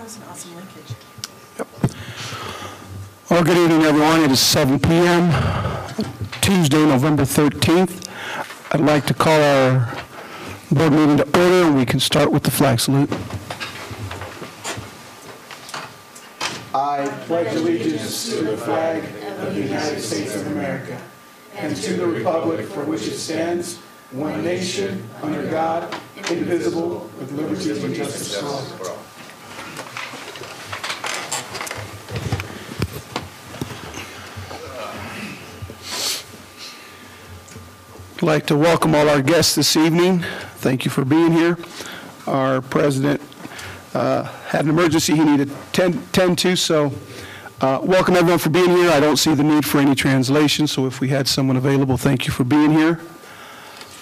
An awesome linkage. Yep. Well, good evening, everyone. It is 7 p.m., Tuesday, November 13th. I'd like to call our board meeting to order, and we can start with the flag salute. I pledge allegiance to the flag of the United States of America and to the republic for which it stands, one nation, under God, indivisible, with liberty and justice for all. I'd like to welcome all our guests this evening. Thank you for being here. Our president had an emergency he needed to tend to, so welcome everyone for being here. I don't see the need for any translation, so if we had someone available, thank you for being here.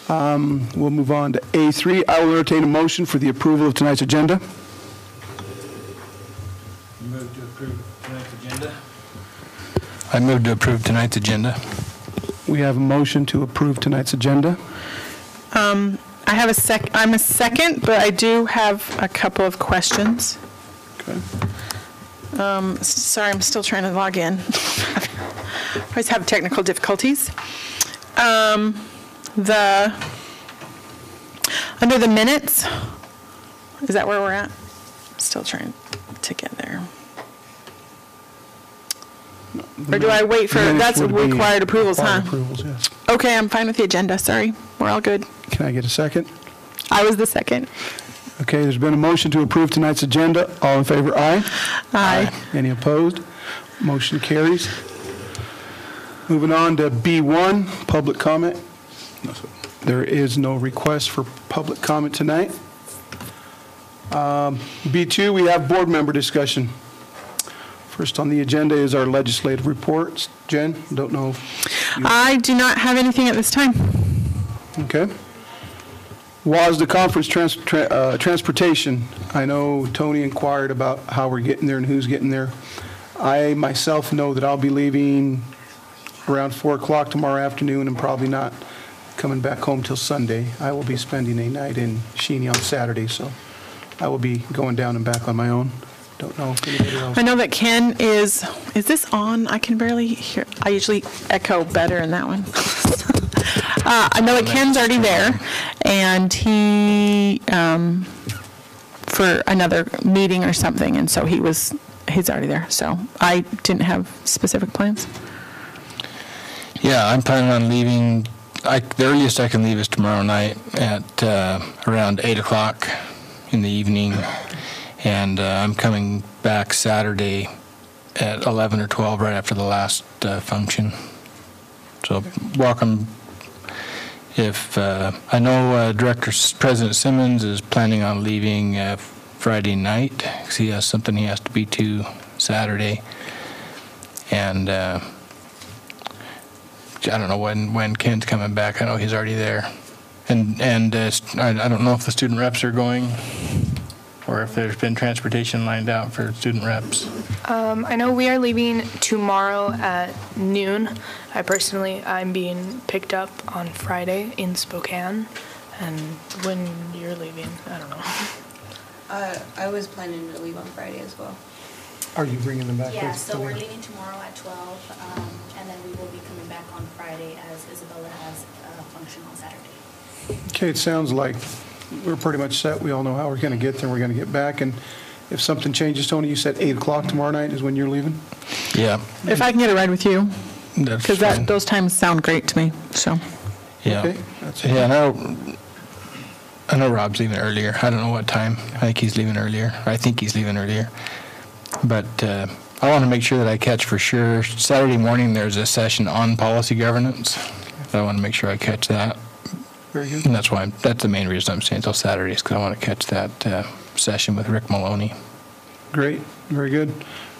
We'll move on to A3. I will entertain a motion for the approval of tonight's agenda. Move to approve tonight's agenda. I move to approve tonight's agenda. We have a motion to approve tonight's agenda. I'm a second, but I do have a couple of questions. Okay. Sorry, I'm still trying to log in. Always have technical difficulties. Under the minutes, is that where we're at? Still trying to get there. Or do I wait for, that's required approvals, huh? Approvals, yes. Okay, I'm fine with the agenda, sorry. We're all good. Can I get a second? I was the second. Okay, there's been a motion to approve tonight's agenda. All in favor, aye? Aye. Any opposed? Motion carries. Moving on to B1, public comment. There is no request for public comment tonight. B2, we have board member discussion. First on the agenda is our legislative reports. Jen, don't know. I do not have anything at this time. Okay. WASDA conference transportation. I know Tony inquired about how we're getting there and who's getting there. I myself know that I'll be leaving around 4 o'clock tomorrow afternoon and probably not coming back home till Sunday. I will be spending a night in Sheeny on Saturday, so I will be going down and back on my own. Don't know if anybody else. I know that Ken is this on? I can barely hear. I usually echo better in that one. I know that Ken's already there, and he, for another meeting or something, and so he's already there. So I didn't have specific plans. Yeah, I'm planning on leaving. The earliest I can leave is tomorrow night at around 8 o'clock in the evening. And I'm coming back Saturday at 11 or 12, right after the last function. So welcome. If I know President Simmons is planning on leaving Friday night because he has something he has to be to Saturday. And I don't know when Ken's coming back. I know he's already there. And I don't know if the student reps are going, or if there's been transportation lined out for student reps. I know we are leaving tomorrow at noon. I'm being picked up on Friday in Spokane. And when you're leaving, I don't know. I was planning to leave on Friday as well. Are you bringing them back? Yeah, so we're leaving tomorrow at 12, and then we will be coming back on Friday as Isabella has a function on Saturday. Okay, it sounds like we're pretty much set. We all know how we're going to get there. We're going to get back. And if something changes, Tony, you said 8 o'clock tomorrow night is when you're leaving? Yeah. If I can get a ride with you, because those times sound great to me. So. Yeah. Okay. I know Rob's leaving earlier. I don't know what time. I think he's leaving earlier. But I want to make sure that I catch for sure. Saturday morning there's a session on policy governance. I want to make sure I catch that Very good. And that's the main reason I'm staying until Saturdays, because I want to catch that session with Rick Maloney. Great, very good.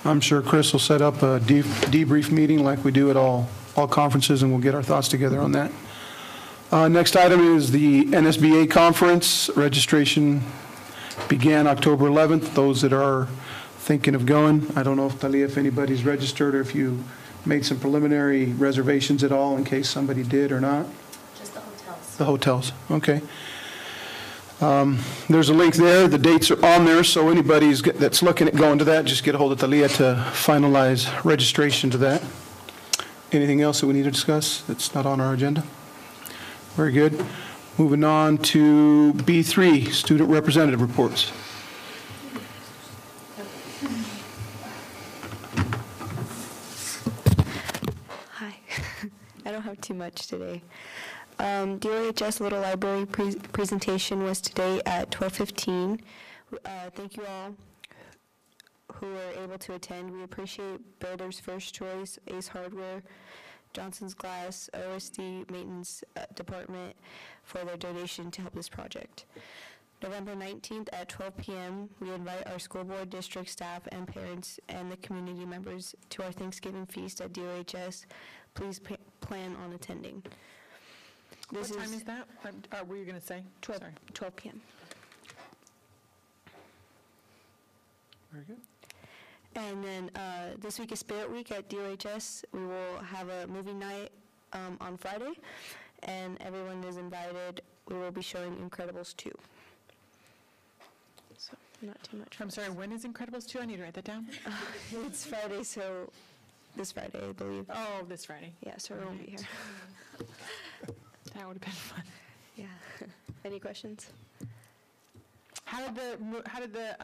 I'm sure Chris will set up a debrief meeting like we do at all conferences, and we'll get our thoughts together on that. Next item is the NSBA conference. Registration began October 11th. Those that are thinking of going, I don't know if Talia, if anybody's registered or if you made some preliminary reservations at all in case somebody did or not. Just the hotels. The hotels, okay. There's a link there. The dates are on there, so anybody that's looking at going to that, just get a hold of Talia to finalize registration to that. Anything else that we need to discuss that's not on our agenda? Very good. Moving on to B3, student representative reports. Hi. I don't have too much today. DOHS Little Library presentation was today at 12:15. Thank you all who were able to attend. We appreciate Builders First Choice, Ace Hardware, Johnson's Glass, OSD Maintenance Department for their donation to help this project. November 19th at 12 p.m., we invite our school board, district staff, and parents and the community members to our Thanksgiving feast at DOHS. Please plan on attending. What time is that? What were you going to say? 12 Sorry. p.m. Very good. And then this week is Spirit Week at DOHS. We will have a movie night on Friday, and everyone is invited. We will be showing Incredibles 2. So not too much. I'm sorry, when is Incredibles 2? I need to write that down. It's Friday, so this Friday, I believe. Oh, this Friday. Yeah, so I won't be here. That would have been fun. Yeah. Any questions? How did the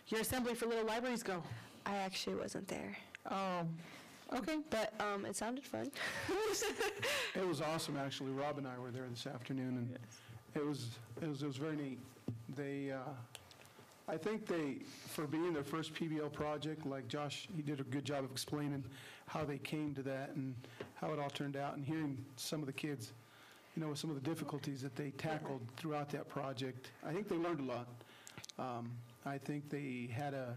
your assembly for little libraries go? I actually wasn't there, Oh, okay. but it sounded fun. It was awesome, actually. Rob and I were there this afternoon, and it was very neat. They, I think for being their first PBL project, like Josh, he did a good job of explaining how they came to that and how it all turned out, and hearing some of the kids, with some of the difficulties that they tackled throughout that project. I think they learned a lot. I think they had to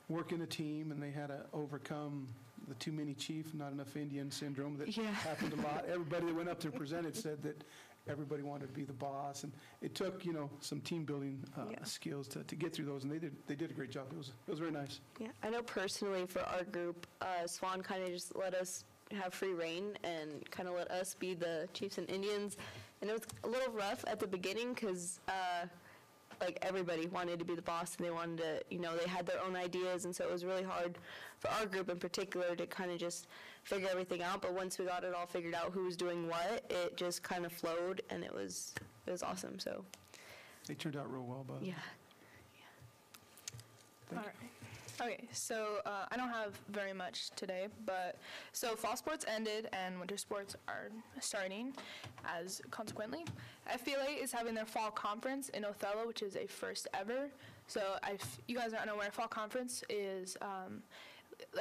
work in a team, and they had to overcome the too many chief, not enough Indian syndrome that happened a lot. Everybody that went up there and presented said that everybody wanted to be the boss, and it took some team building skills to get through those, and they did a great job. It was very nice. Yeah, I know personally for our group, Swan kind of just let us have free reign and kind of let us be the chiefs and Indians, and it was a little rough at the beginning because like everybody wanted to be the boss, and they wanted to, they had their own ideas, and so it was really hard for our group in particular to kind of just figure everything out. But once we got it all figured out, who was doing what, it just kind of flowed, and it was awesome. So They turned out real well, by the way. yeah. All right. Okay, so I don't have very much today, but so fall sports ended and winter sports are starting as consequently. FBLA is having their fall conference in Othello, which is a first ever. So you guys aren't aware, fall conference is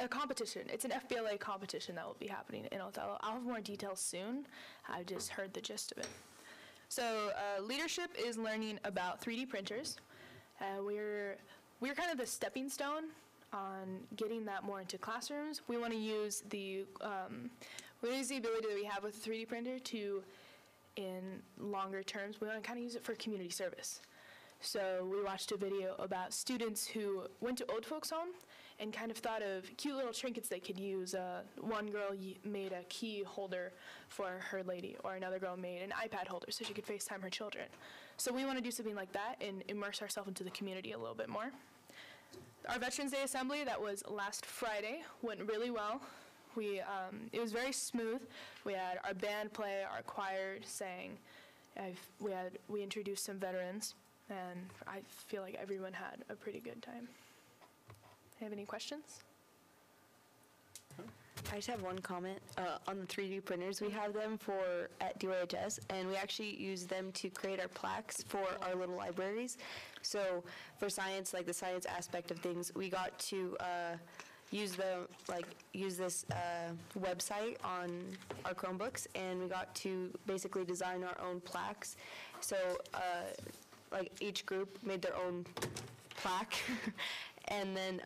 a competition. It's an FBLA competition that will be happening in Othello. I'll have more details soon. I just heard the gist of it. So leadership is learning about 3D printers. We're kind of the stepping stone on getting that more into classrooms. We want to use the ability that we have with a 3D printer to, in longer terms, we want to kind of use it for community service. So we watched a video about students who went to old folks' home and kind of thought of cute little trinkets they could use. One girl made a key holder for her lady, or another girl made an iPad holder so she could FaceTime her children. So we want to do something like that and immerse ourselves into the community a little bit more. Our Veterans Day Assembly that was last Friday went really well. It was very smooth. We had our band play, our choir sang. We introduced some veterans, and I feel like everyone had a pretty good time. Have any questions? I just have one comment on the 3D printers. We have them at DOHS, and we actually use them to create our plaques for our little libraries. So for science, like the science aspect of things, we got to use this website on our Chromebooks, and we got to basically design our own plaques. So like each group made their own plaque, and then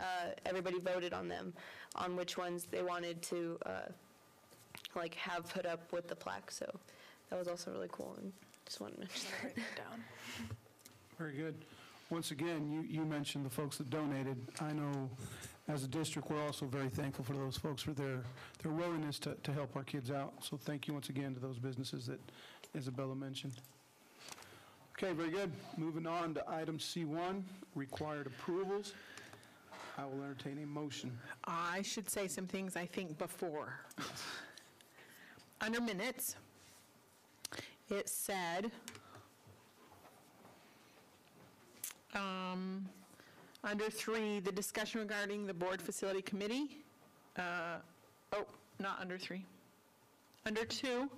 everybody voted on them, on which ones they wanted to like have put up with the plaque. So that was also really cool, and just wanted to mention that. Write that down. Very good. Once again, you mentioned the folks that donated. I know as a district, we're also very thankful for those folks for their willingness to help our kids out. So thank you once again to those businesses that Isabella mentioned. Okay, very good. Moving on to item C1, required approvals. I will entertain a motion. I should say some things, I think, before. Under minutes, it said, under 3, the discussion regarding the board facility committee. Not under 3. Under 2,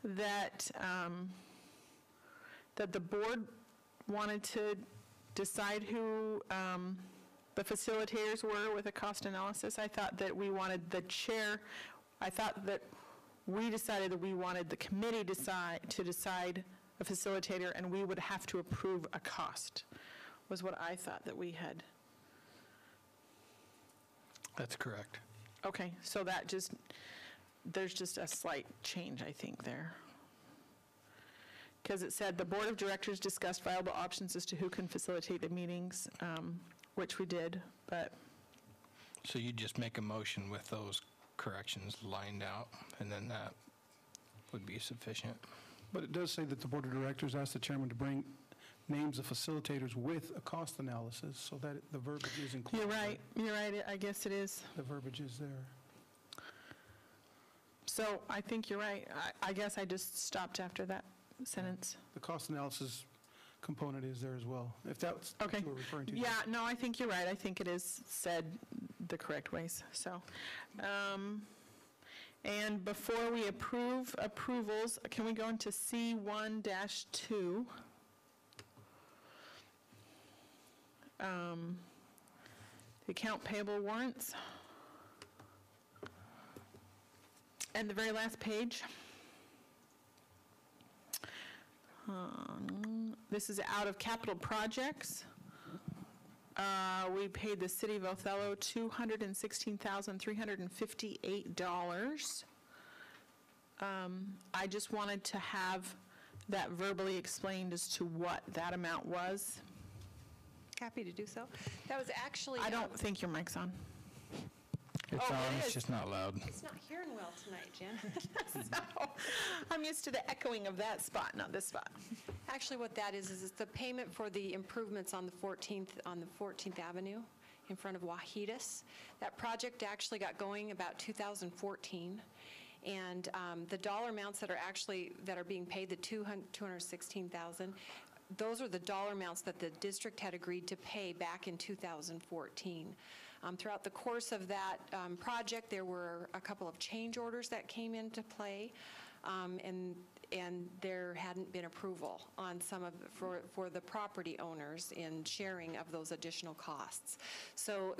that the board wanted to decide who the facilitators were with a cost analysis. I thought that we wanted the chair, I thought that we decided that we wanted the committee to decide a facilitator, and we would have to approve a cost, was what I thought that we had. That's correct. Okay, so that there's just a slight change, I think, there. Because it said, the board of directors discussed viable options as to who can facilitate the meetings, which we did, but. So you just make a motion with those corrections lined out, and then that would be sufficient. But it does say that the board of directors asked the chairman to bring names of facilitators with a cost analysis, so that the verbiage is included. You're right, I guess it is. The verbiage is there. So I think you're right. I guess I just stopped after that sentence. The cost analysis component is there as well, if that's what Okay. you were referring to. Yeah, no, I think you're right. I think it is said the correct ways, so. And before we approve approvals, can we go into C1-2? The account payable warrants. And the very last page. This is out of capital projects. We paid the city of Othello $216,358. I just wanted to have that verbally explained as to what that amount was. Happy to do so. That was actually... I don't think your mic's on. It's Oh, on, it it's is. just not loud. It's not hearing well tonight, Jen. I'm used to the echoing of that spot, not this spot. Actually, what that is it's the payment for the improvements on the 14th Avenue in front of Wahidas. That project actually got going about 2014. And the dollar amounts that are being paid, the $216,000, those are the dollar amounts that the district had agreed to pay back in 2014. Throughout the course of that project, there were a couple of change orders that came into play, and there hadn't been approval on for the property owners in sharing of those additional costs. So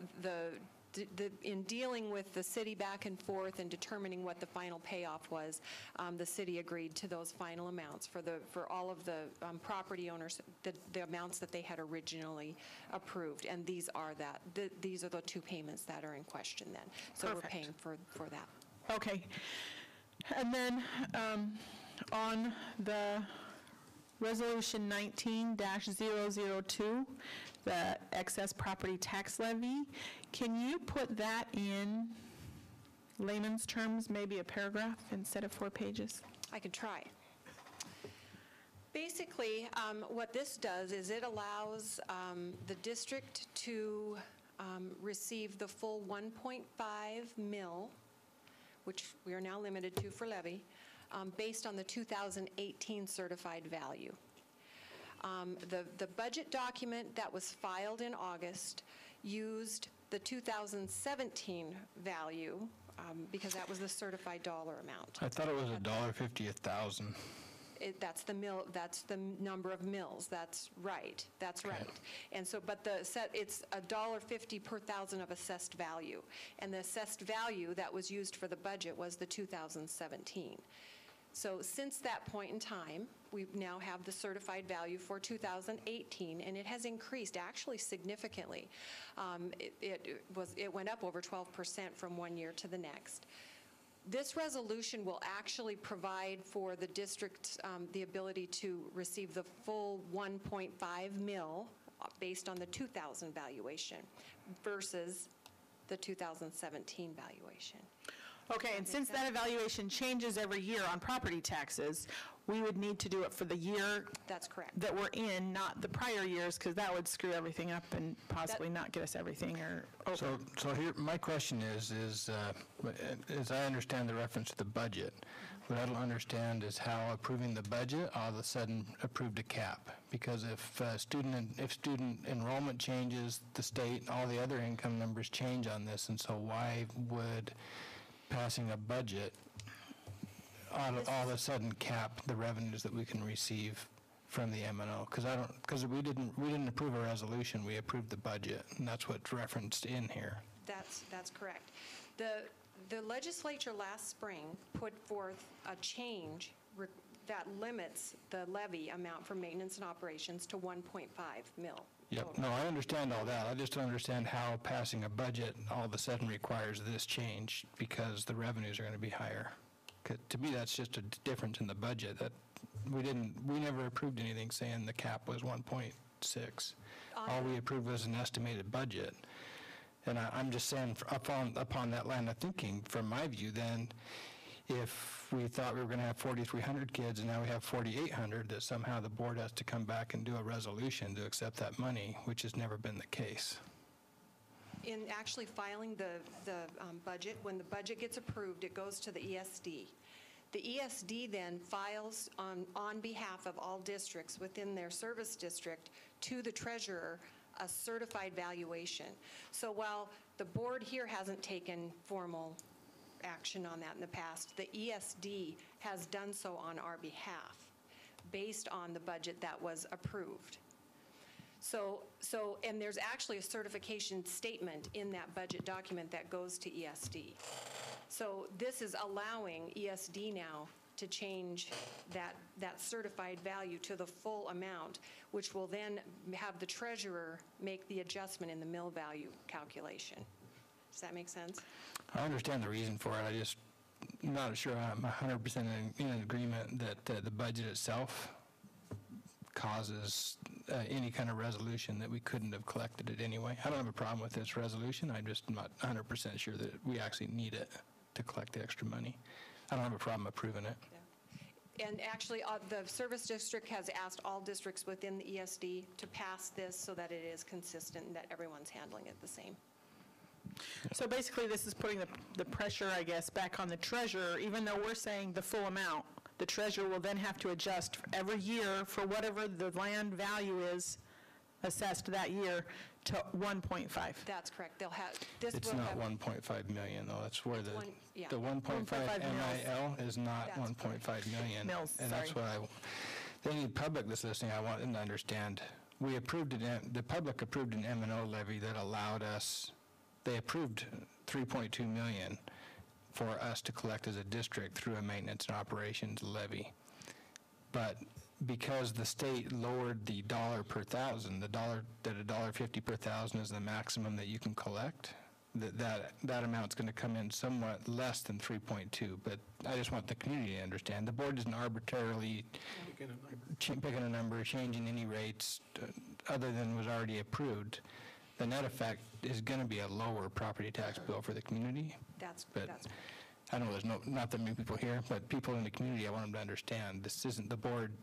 in dealing with the city back and forth and determining what the final payoff was, the city agreed to those final amounts for all of the property owners, the amounts that they had originally approved. And these are the two payments that are in question then. So Perfect. We're paying for that. Okay. And then on the Resolution 19-002, the excess property tax levy, can you put that in layman's terms, maybe a paragraph instead of 4 pages? I can try. Basically, what this does is it allows the district to receive the full 1.5 mil, which we are now limited to for levy, based on the 2018 certified value. The budget document that was filed in August used the 2017 value because that was the certified dollar amount. I thought it was $1.50 a thousand. That's the mill, that's the number of mills. That's right. That's right. And so, but it's $1.50 per thousand of assessed value. And the assessed value that was used for the budget was the 2017. So since that point in time, we now have the certified value for 2018, and it has increased actually significantly. It went up over 12% from one year to the next. This resolution will actually provide for the district the ability to receive the full 1.5 mil based on the 2000 valuation versus the 2017 valuation. Okay, and since that evaluation changes every year on property taxes, we would need to do it for the year That's correct. that we're in, not the prior years, because that would screw everything up and possibly not get us everything or over. So here, my question is as I understand the reference to the budget, what I don't understand is how approving the budget all of a sudden approved a cap. Because if student enrollment changes, the state, all the other income numbers change on this, and so why would passing a budget all of a sudden cap the revenues that we can receive from the M&O? Because we didn't approve a resolution, we approved the budget, and that's what's referenced in here. That's correct. The legislature last spring put forth a change that limits the levy amount for maintenance and operations to 1.5 mil. Yep, total. no, I understand all that. I just don't understand how passing a budget all of a sudden requires this change because the revenues are going to be higher. 'Cause to me, that's just a difference in the budget. That we never approved anything saying the cap was 1.6. All we approved was an estimated budget. And I'm just saying, upon that line of thinking, from my view, then, if we thought we were going to have 4,300 kids and now we have 4,800, that somehow the board has to come back and do a resolution to accept that money, which has never been the case. In actually filing the budget, when the budget gets approved, it goes to the ESD. The ESD then files on behalf of all districts within their service district to the treasurer a certified valuation. So while the board here hasn't taken formal action on that in the past, the ESD has done so on our behalf based on the budget that was approved. And there's actually a certification statement in that budget document that goes to ESD. So this is allowing ESD now to change that certified value to the full amount, which will then have the treasurer make the adjustment in the mill value calculation. Does that make sense? I understand the reason for it. I'm not sure I'm 100% in agreement that the budget itself causes any kind of resolution that we couldn't have collected it anyway. I don't have a problem with this resolution. I'm just not 100% sure that we actually need it to collect the extra money. I don't have a problem approving it. Yeah. And actually, the service district has asked all districts within the ESD to pass this so that it is consistent and that everyone's handling it the same. So basically, this is putting the pressure, I guess, back on the treasurer. Even though we're saying the full amount, the treasurer will then have to adjust every year for whatever the land value is assessed that year to 1.5. That's correct. They'll have It's not 1.5 million, though. That's where the 1.5 MIL is not 1.5 million. Mills, and that's what any public that's listening, I want them to understand. We approved the public approved an M&O levy that allowed us. They approved 3.2 million for us to collect as a district through a maintenance and operations levy. But because the state lowered the dollar per thousand, that $1.50 per thousand is the maximum that you can collect, that amount's going to come in somewhat less than 3.2. But I just want the community to understand. The board isn't arbitrarily picking a number, changing any rates other than was already approved. The net effect is going to be a lower property tax bill for the community. That's I know there's not that many people here, but people in the community, I want them to understand this isn't the board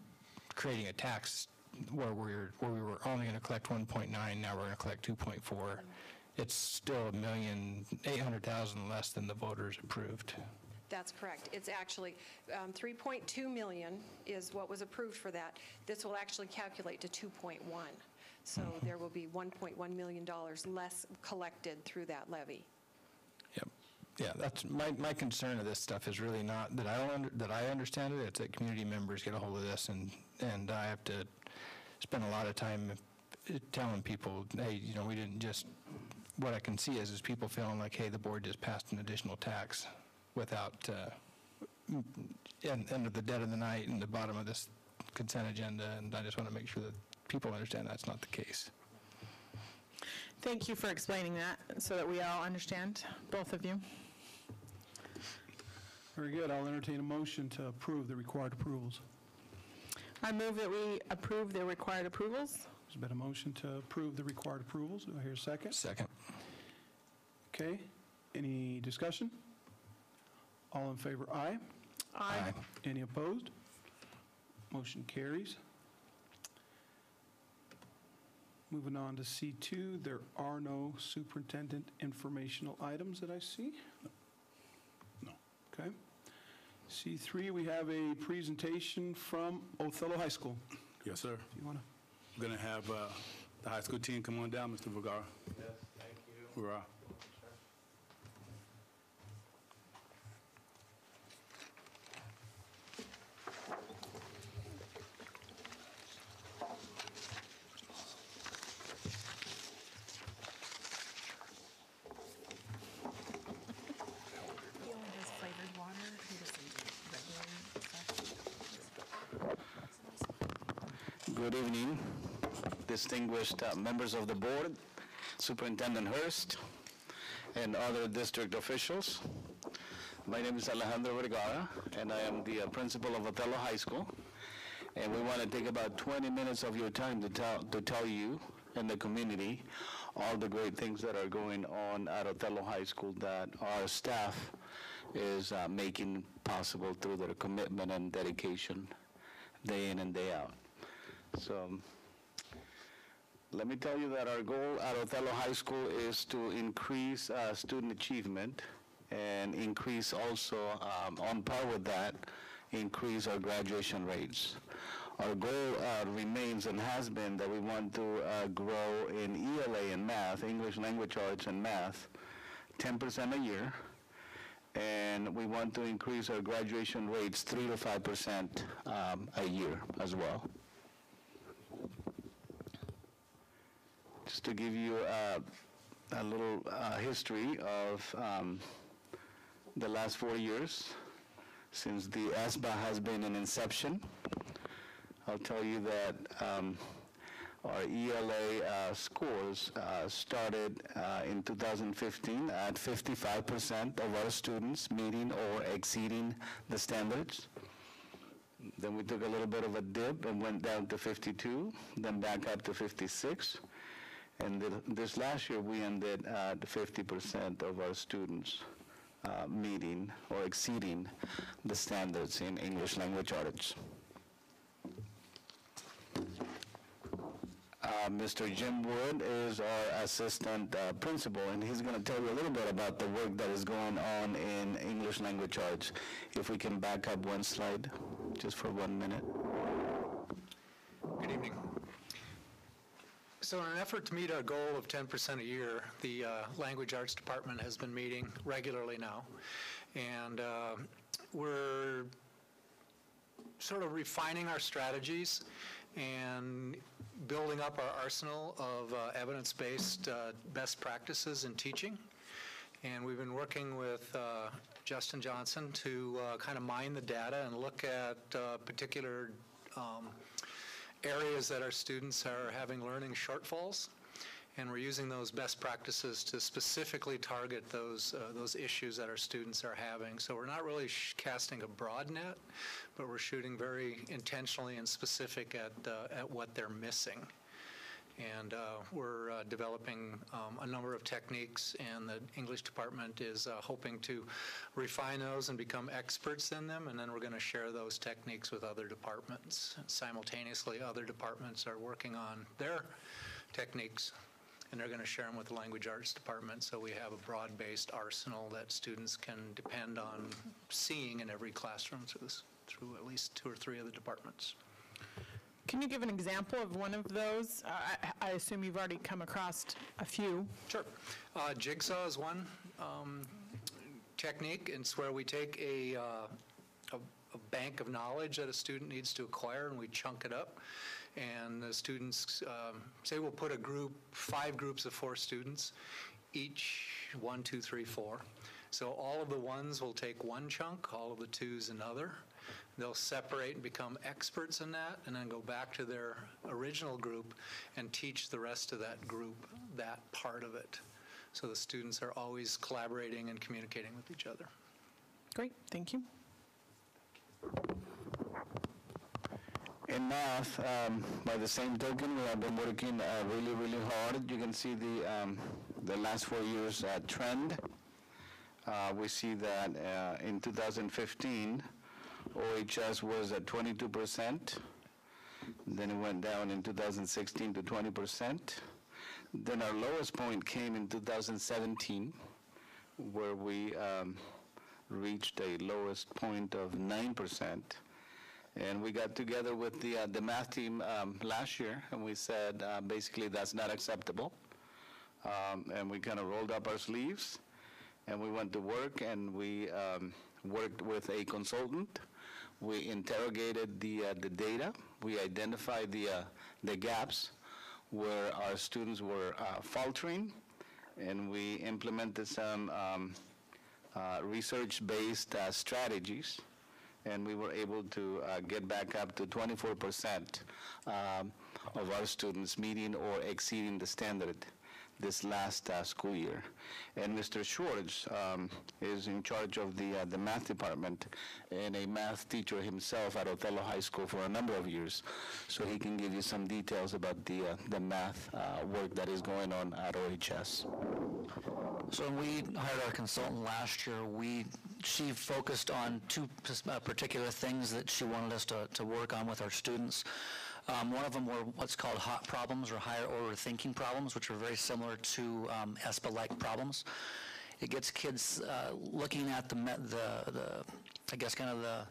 creating a tax where we were only going to collect 1.9, now we're going to collect 2.4. It's still $1,800,000 less than the voters approved. That's correct. It's actually 3.2 million is what was approved for that. This will actually calculate to 2.1. So there will be $1.1 million less collected through that levy. Yep. Yeah, that's my concern of this stuff is really not that I understand it. It's that community members get a hold of this, and I have to spend a lot of time telling people, hey, you know, we didn't just. What I can see is people feeling like, hey, the board just passed an additional tax without end of the dead of the night and the bottom of this consent agenda, and I just want to make sure that people understand that's not the case. Thank you for explaining that so that we all understand, both of you. Very good. I'll entertain a motion to approve the required approvals. I move that we approve the required approvals. There's been a motion to approve the required approvals. Do I hear a second? Second. Okay. Any discussion? All in favor, aye. Aye. Any opposed? Motion carries. Moving on to C2, there are no superintendent informational items that I see. No. Okay. C3, we have a presentation from Othello High School. Yes, sir. If you want to. I'm going to have the high school team come on down, Mr. Vergara. Yes, thank you. Hurrah. He only does flavored water. He doesn't do regular stuff. Good evening, distinguished members of the board, Superintendent Hurst, and other district officials. My name is Alejandro Vergara, and I am the principal of Othello High School. And we want to take about 20 minutes of your time to tell you and the community all the great things that are going on at Othello High School that our staff is making possible through their commitment and dedication day in and day out. So let me tell you that our goal at Othello High School is to increase student achievement and increase also, on par with that, increase our graduation rates. Our goal remains and has been that we want to grow in ELA and math, English Language Arts and math, 10% a year, and we want to increase our graduation rates 3 to 5% a year as well. Just to give you a little history of the last 4 years since the ESBA has been in inception, I'll tell you that our ELA scores started in 2015 at 55% of our students meeting or exceeding the standards. Then we took a little bit of a dip and went down to 52, then back up to 56. And this last year, we ended at 50% of our students meeting or exceeding the standards in English Language Arts. Mr. Jim Wood is our assistant principal, and he's going to tell you a little bit about the work that is going on in English Language Arts. If we can back up one slide, just for 1 minute. Good evening. So in an effort to meet our goal of 10% a year, the Language Arts Department has been meeting regularly now. And we're sort of refining our strategies and building up our arsenal of evidence-based best practices in teaching. And we've been working with Justin Johnson to kind of mine the data and look at particular areas that our students are having learning shortfalls, and we're using those best practices to specifically target those issues that our students are having. So we're not really casting a broad net, but we're shooting very intentionally and specific at what they're missing. And we're developing a number of techniques, and the English department is hoping to refine those and become experts in them, and then we're going to share those techniques with other departments. Simultaneously, other departments are working on their techniques, and they're going to share them with the Language Arts Department, so we have a broad-based arsenal that students can depend on seeing in every classroom through at least 2 or 3 of the departments. Can you give an example of one of those? I assume you've already come across a few. Sure. Jigsaw is one. technique. It's where we take a bank of knowledge that a student needs to acquire, and we chunk it up. And the students, say we'll put 5 groups of 4 students, each 1, 2, 3, 4. So all of the 1s will take one chunk, all of the 2s another. They'll separate and become experts in that, and then go back to their original group and teach the rest of that group that part of it. So the students are always collaborating and communicating with each other. Great, thank you. In math, by the same token, we have been working really, really hard. You can see the last 4 years trend. We see that in 2015, OHS was at 22%. Then it went down in 2016 to 20%. Then our lowest point came in 2017, where we reached a lowest point of 9%. And we got together with the math team last year, and we said basically that's not acceptable. And we kind of rolled up our sleeves, and we went to work, and we worked with a consultant. We interrogated the data. We identified the gaps where our students were faltering, and we implemented some research-based strategies, and we were able to get back up to 24% of our students meeting or exceeding the standard this last school year. And Mr. Schwartz is in charge of the math department and a math teacher himself at Othello High School for a number of years. So he can give you some details about the math work that is going on at OHS. So when we hired our consultant last year, she focused on 2 particular things that she wanted us to work on with our students. One of them were what's called HOT problems, or higher order thinking problems, which are very similar to ESPA-like problems. It gets kids looking at I guess kind of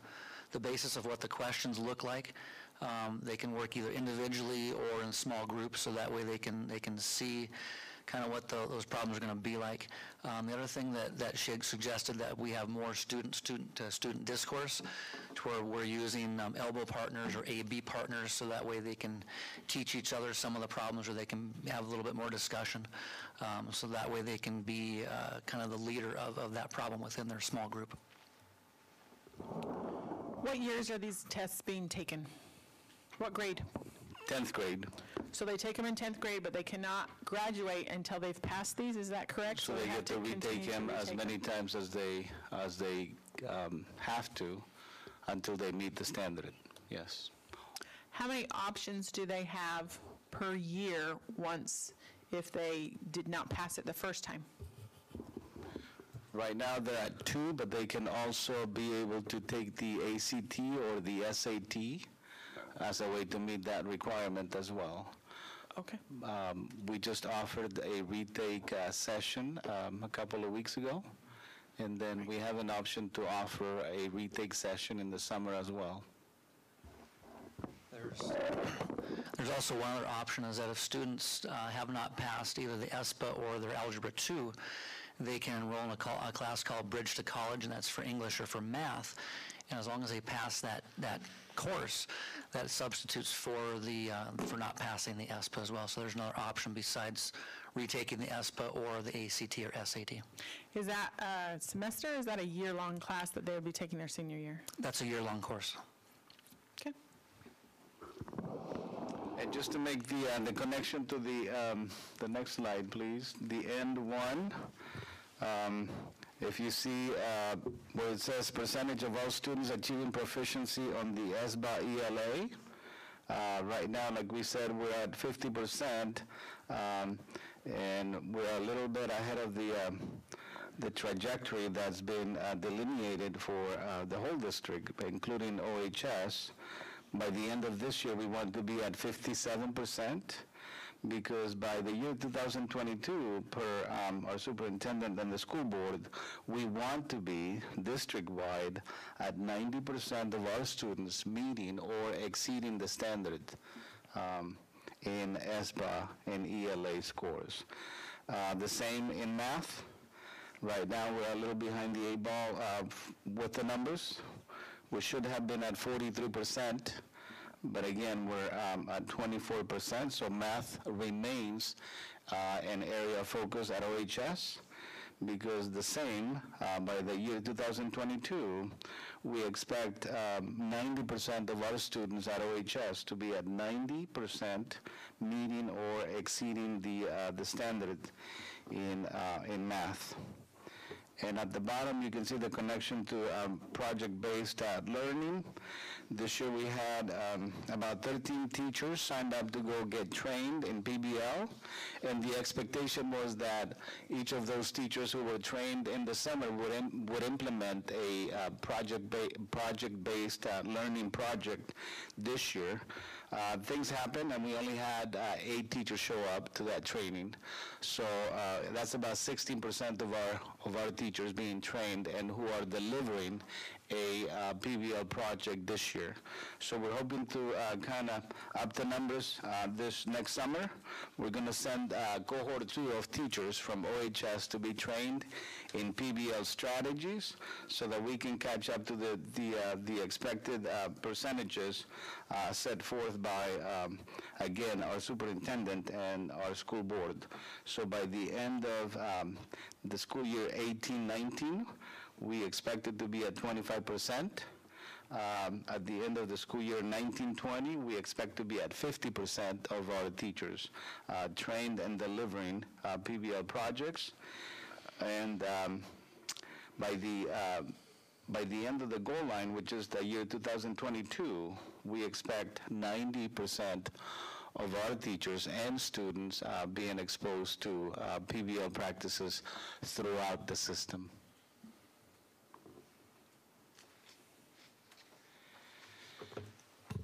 the basis of what the questions look like. They can work either individually or in small groups, so that way they can see kind of what those problems are going to be like. The other thing that she had suggested, that we have more student-to-student discourse, to where we're using elbow partners or A-B partners, so that way they can teach each other some of the problems, or they can have a little bit more discussion, so that way they can be kind of the leader of that problem within their small group. What years are these tests being taken? What grade? 10th grade. So they take them in 10th grade, but they cannot graduate until they've passed these, is that correct? So they get to retake them as many times as they have to until they meet the standard, yes. How many options do they have per year if they did not pass it the first time? Right now they're at 2, but they can also be able to take the ACT or the SAT as a way to meet that requirement as well. Okay. We just offered a retake session a couple of weeks ago, and then we have an option to offer a retake session in the summer as well. There's also one other option, is that if students have not passed either the ESPA or their Algebra 2, they can enroll in a class called Bridge to College, and that's for English or for math. And as long as they pass that course, that substitutes for not passing the ESPA as well. So there's another option besides retaking the ESPA or the ACT or SAT. Is that a semester, or is that a year-long class that they would be taking their senior year? That's a year-long course. Okay. And just to make the connection to the next slide, please, the end one. If you see where it says percentage of all students achieving proficiency on the ESBA ELA, right now, like we said, we're at 50%, and we're a little bit ahead of the trajectory that's been delineated for the whole district, including OHS. By the end of this year, we want to be at 57%. Because by the year 2022, per our superintendent and the school board, we want to be district-wide at 90% of our students meeting or exceeding the standard in ESPA and ELA scores. The same in math. Right now, we're a little behind the eight ball with the numbers. We should have been at 43%, but again, we're at 24%, so math remains an area of focus at OHS, because the same, by the year 2022, we expect 90% of our students at OHS to be at 90% meeting or exceeding the standard in math. And at the bottom, you can see the connection to project-based learning. This year we had about 13 teachers signed up to go get trained in PBL, and the expectation was that each of those teachers who were trained in the summer would implement a project-based learning project this year. Things happened, and we only had 8 teachers show up to that training. So that's about 16% of our teachers being trained and who are delivering a PBL project this year. So we're hoping to kind of up the numbers this next summer. We're going to send cohort 2 of teachers from OHS to be trained in PBL strategies so that we can catch up to the expected percentages set forth by, again, our superintendent and our school board. So by the end of the school year 18-19, we expect it to be at 25%. At the end of the school year 19-20, we expect to be at 50% of our teachers trained and delivering PBL projects. And by the end of the goal line, which is the year 2022, we expect 90% of our teachers and students being exposed to PBL practices throughout the system.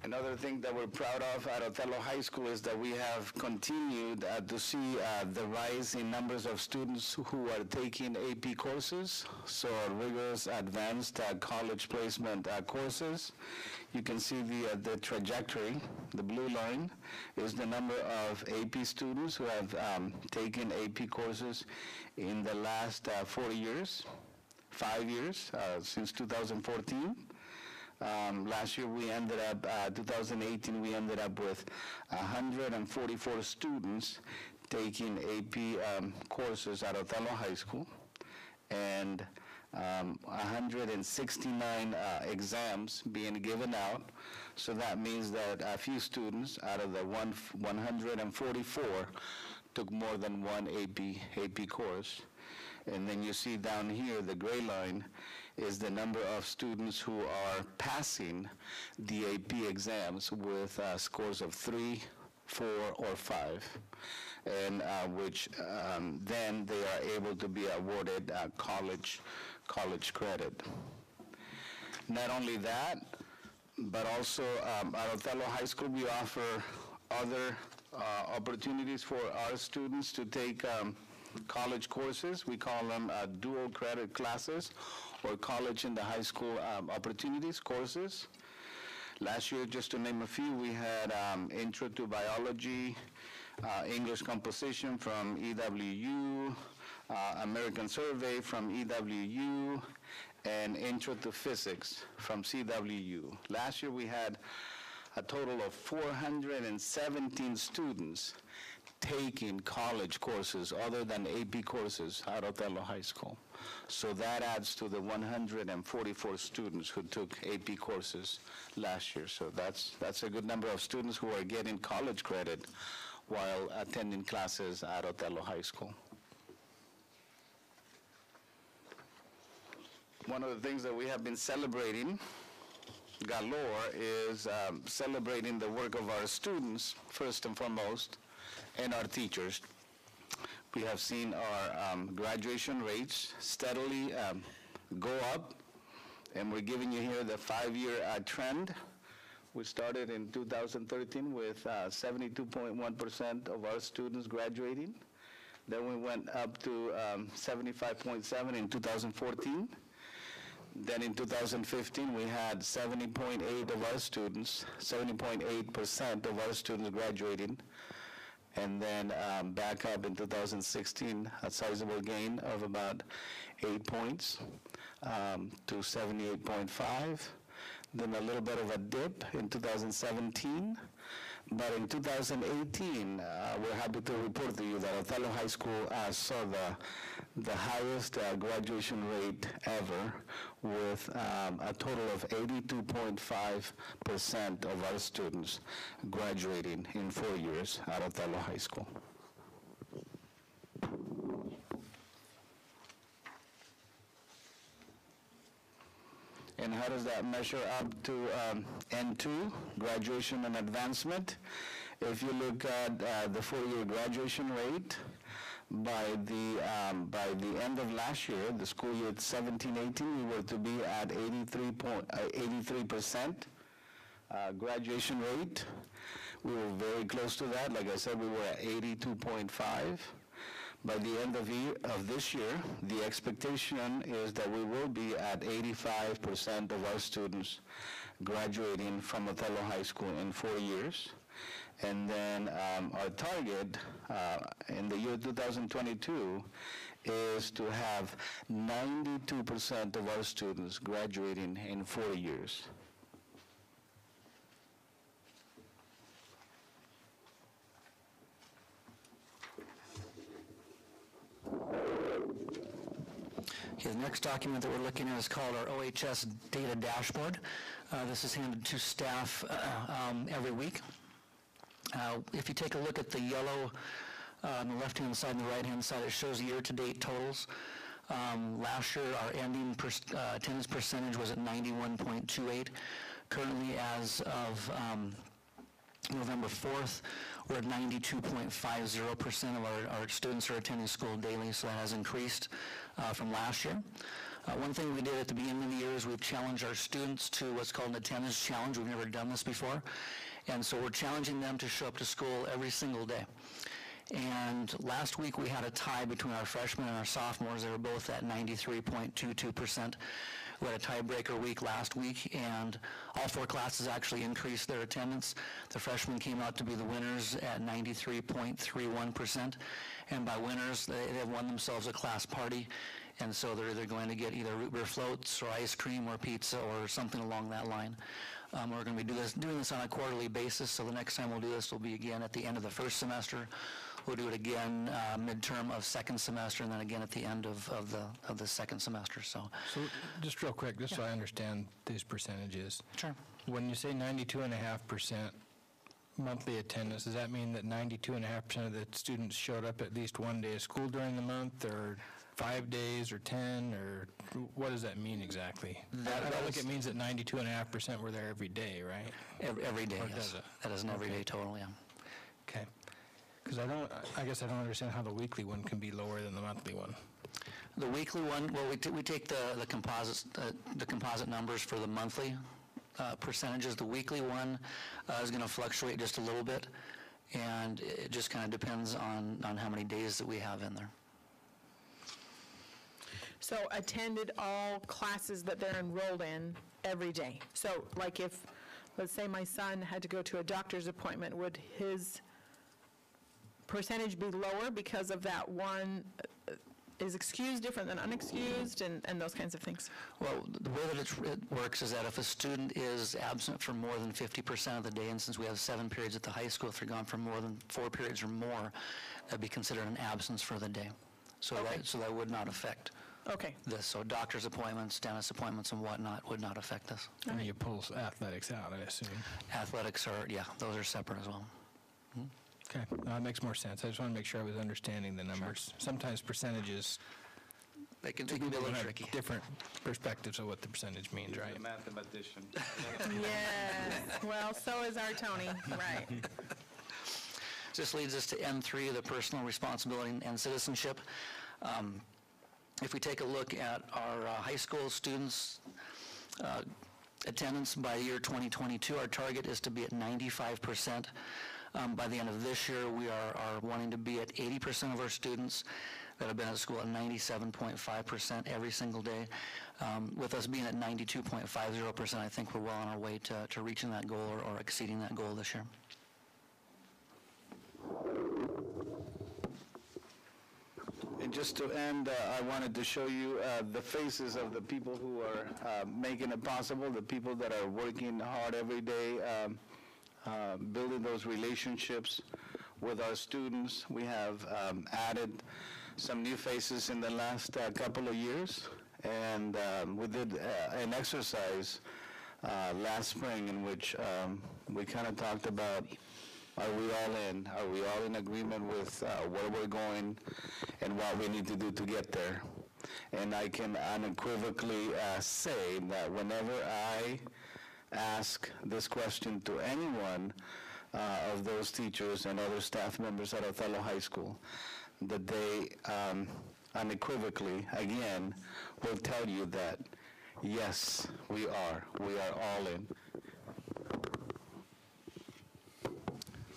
Another thing that we're proud of at Othello High School is that we have continued to see the rise in numbers of students who are taking AP courses, so rigorous advanced college placement courses. You can see the trajectory. The blue line is the number of AP students who have taken AP courses in the last 4 years, 5 years, since 2014. Last year we ended up, 2018, we ended up with 144 students taking AP courses at Othello High School, and 169 exams being given out. So that means that a few students out of the 144 took more than one AP course. And then you see down here, the gray line is the number of students who are passing the AP exams with scores of 3, 4, or 5, and which then they are able to be awarded college credit. Not only that, but also at Othello High School we offer other opportunities for our students to take college courses. We call them dual credit classes, or college in the high school opportunities courses. Last year, just to name a few, we had Intro to Biology, English Composition from EWU, American Survey from EWU, and Intro to Physics from CWU. Last year, we had a total of 417 students taking college courses other than AP courses at Othello High School. So that adds to the 144 students who took AP courses last year. So that's a good number of students who are getting college credit while attending classes at Othello High School. One of the things that we have been celebrating galore is celebrating the work of our students, first and foremost, and our teachers. We have seen our graduation rates steadily go up, and we're giving you here the 5-year trend. We started in 2013 with 72.1% of our students graduating. Then we went up to 75.7 in 2014. Then in 2015, we had 70.8% of our students graduating. and then back up in 2016, a sizable gain of about 8 points to 78.5. Then a little bit of a dip in 2017. But in 2018, we're happy to report to you that Othello High School saw the highest graduation rate ever, with a total of 82.5% of our students graduating in 4 years at Othello High School. And how does that measure up to N2, graduation and advancement? If you look at the 4-year graduation rate, by the end of last year, the school year 17-18, we were to be at 83% graduation rate. We were very close to that. Like I said, we were at 82.5. By the end of this year, the expectation is that we will be at 85% of our students graduating from Othello High School in 4 years. And then our target in the year 2022 is to have 92% of our students graduating in 4 years. Okay, the next document that we're looking at is called our OHS Data Dashboard. This is handed to staff every week. If you take a look at the yellow on the left-hand side and the right-hand side, it shows year-to-date totals. Last year, our ending attendance percentage was at 91.28. Currently, as of November 4th, we're at 92.50% of our students are attending school daily, so that has increased from last year. One thing we did at the beginning of the year is we've challenged our students to what's called an attendance challenge. We've never done this before. And so we're challenging them to show up to school every single day. And last week we had a tie between our freshmen and our sophomores. They were both at 93.22%. We had a tiebreaker week last week, and all 4 classes actually increased their attendance. The freshmen came out to be the winners at 93.31%. And by winners, they have won themselves a class party. And so they're going to get either root beer floats or ice cream or pizza or something along that line. We're going to be doing this on a quarterly basis, so the next time we'll do this will be again at the end of the first semester. We'll do it again midterm of second semester, and then again at the end of the second semester. So just real quick, just so I understand these percentages. Sure. When you say 92.5% monthly attendance, does that mean that 92.5% of the students showed up at least one day of school during the month, or 5 days, or 10, or what does that mean exactly? I don't think it means that 92.5% were there every day, right? Every day, or yes. Does it? That is an everyday total, yeah. Okay. Because I guess I don't understand how the weekly one can be lower than the monthly one. The weekly one, well, we take the composite numbers for the monthly percentages. The weekly one is going to fluctuate just a little bit, and it just kind of depends on how many days that we have in there. So attended all classes that they're enrolled in every day. So like if, let's say my son had to go to a doctor's appointment, would his percentage be lower because of that one is excused different than unexcused and those kinds of things? Well, the way that it works is that if a student is absent for more than 50% of the day, and since we have 7 periods at the high school, if they're gone for more than 4 periods or more, that'd be considered an absence for the day. So, okay. that would not affect this. So doctor's appointments, dentist appointments, and whatnot would not affect this. And you pull athletics out, I assume. Athletics are, yeah, those are separate as well. Mm-hmm. Okay, that makes more sense. I just want to make sure I was understanding the numbers. Sure. Sometimes percentages, they can be a little tricky. Different perspectives of what the percentage means, right? A mathematician. Yes, well, so is our Tony, right. This leads us to N3, the personal responsibility and citizenship. If we take a look at our high school students' attendance by year 2022, our target is to be at 95%. By the end of this year, we are wanting to be at 80% of our students that have been at school at 97.5% every single day. With us being at 92.50%, I think we're well on our way to reaching that goal or exceeding that goal this year. And just to end, I wanted to show you the faces of the people who are making it possible, the people that are working hard every day, building those relationships with our students. We have added some new faces in the last couple of years, and we did an exercise last spring in which we kind of talked about, are we all in? Are we all in agreement with where we're going and what we need to do to get there? And I can unequivocally say that whenever I ask this question to anyone of those teachers and other staff members at Othello High School, that they unequivocally, again, will tell you that, yes, we are all in.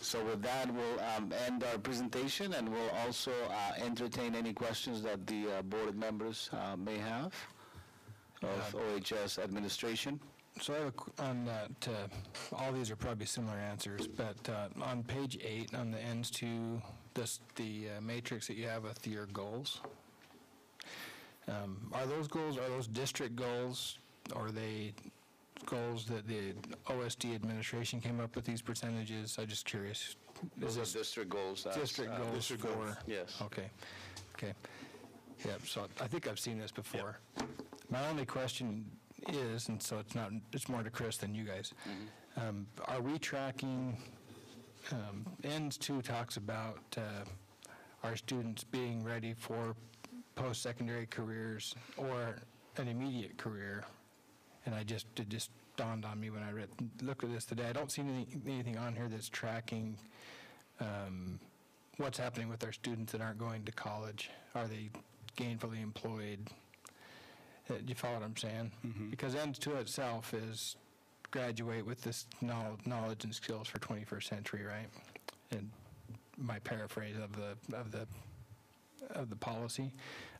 So with that, we'll end our presentation, and we'll also entertain any questions that the board members may have of OHS administration. So I have on that, all these are probably similar answers, but on page 8, on the ends to the matrix that you have with your goals, are those district goals, or are they goals that the OSD administration came up with these percentages? I'm just curious. Those are district goals. District goals district for, goals. Yes. Okay. Yeah, so I think I've seen this before. Yep. My only question is, and so it's more to Chris than you guys, are we tracking, ends 2 talks about our students being ready for post-secondary careers or an immediate career, and it just dawned on me when I looked at this today. I don't see anything on here that's tracking what's happening with our students that aren't going to college. Are they gainfully employed? Do you follow what I'm saying? Because ends 2 itself is graduate with this knowledge and skills for 21st century, right? And my paraphrase of the policy.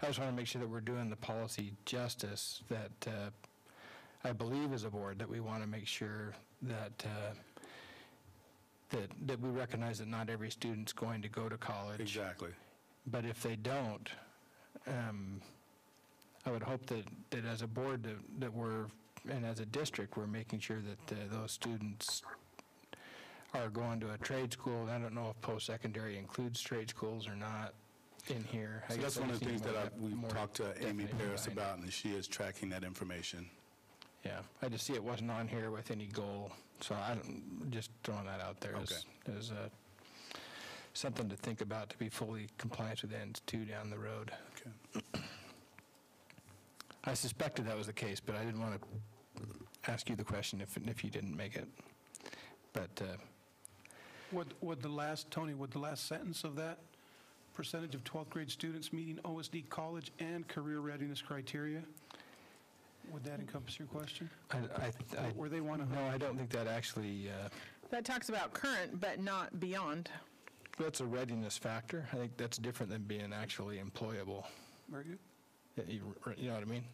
I just want to make sure that we're doing the policy justice that I believe as a board that we want to make sure that that we recognize that not every student's going to go to college. Exactly. But if they don't, I would hope that as a board that we're, and as a district, we're making sure that those students are going to a trade school. I don't know if post-secondary includes trade schools or not in here. So that's one of the things that we've talked to Amy Paris about, and she is tracking that information. Yeah, I just see it wasn't on here with any goal, so just throwing that out there as something to think about to be fully compliant with ends 2 down the road. Okay. I suspected that was the case, but I didn't want to ask you the question if you didn't make it. But Would the last sentence of that, percentage of 12th grade students meeting OSD college and career readiness criteria, would that encompass your question? Or they want to? No, I don't think that actually. That talks about current, but not beyond. That's a readiness factor. I think that's different than being actually employable. Very good. You know what I mean?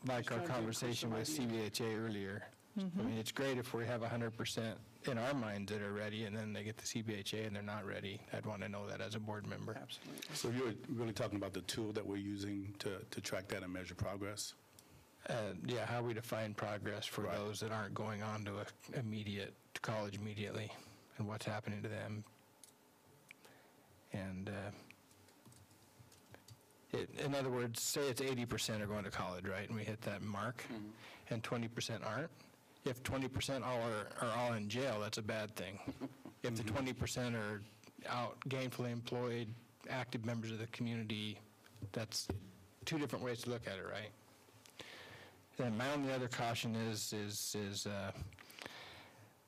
Like our conversation with CBHA earlier. I mean, it's great if we have 100% in our minds that are ready, and then they get the CBHA and they're not ready. I'd want to know that as a board member. Absolutely. So you're really talking about the tool that we're using to track that and measure progress? Yeah, how we define progress for those that aren't going on to to college immediately, and what's happening to them. And in other words, say it's 80% are going to college, right? And we hit that mark, and 20% aren't. If 20% are all in jail, that's a bad thing. If the 20% are out gainfully employed, active members of the community, that's 2 different ways to look at it, right? Then my only other caution is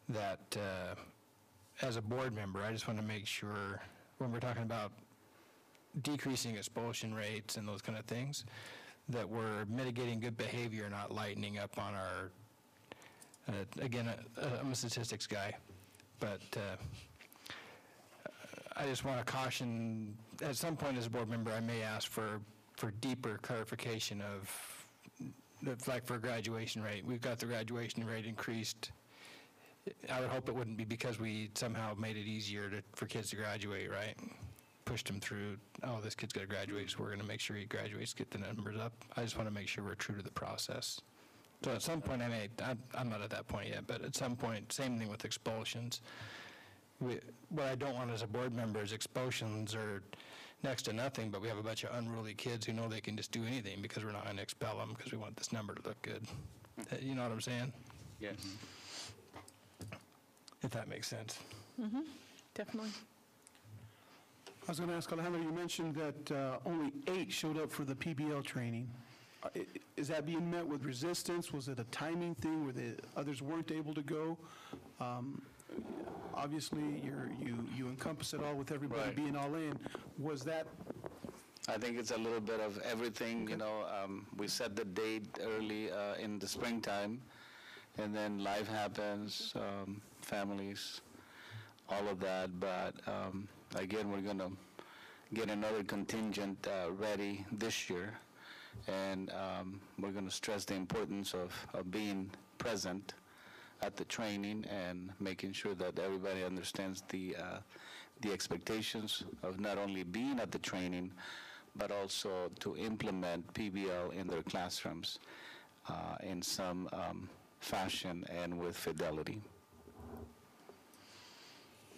that as a board member, I just want to make sure when we're talking about decreasing expulsion rates and those kind of things, that we're mitigating good behavior, not lightening up on our, again, I'm a statistics guy, but I just want to caution, at some point as a board member, I may ask for deeper clarification of, like for graduation rate. We've got the graduation rate increased. I would hope it wouldn't be because we somehow made it easier for kids to graduate, right? pushed him through, oh, this kid's got to graduate, so we're going to make sure he graduates, get the numbers up. I just want to make sure we're true to the process. So at some point, I'm not at that point yet, but at some point, same thing with expulsions. What I don't want as a board member is expulsions are next to nothing, but we have a bunch of unruly kids who know they can just do anything because we're not going to expel them because we want this number to look good. You know what I'm saying? Yes. If that makes sense. Mm-hmm, definitely. I was going to ask Alejandro, you mentioned that only 8 showed up for the PBL training. Is that being met with resistance? Was it a timing thing where the others weren't able to go? Obviously, you encompass it all with everybody Right. being all in. Was that? I think it's a little bit of everything, you know. We set the date early in the springtime, and then life happens, families, all of that. But again, we're going to get another contingent ready this year, and we're going to stress the importance of being present at the training and making sure that everybody understands the expectations of not only being at the training, but also to implement PBL in their classrooms in some fashion and with fidelity.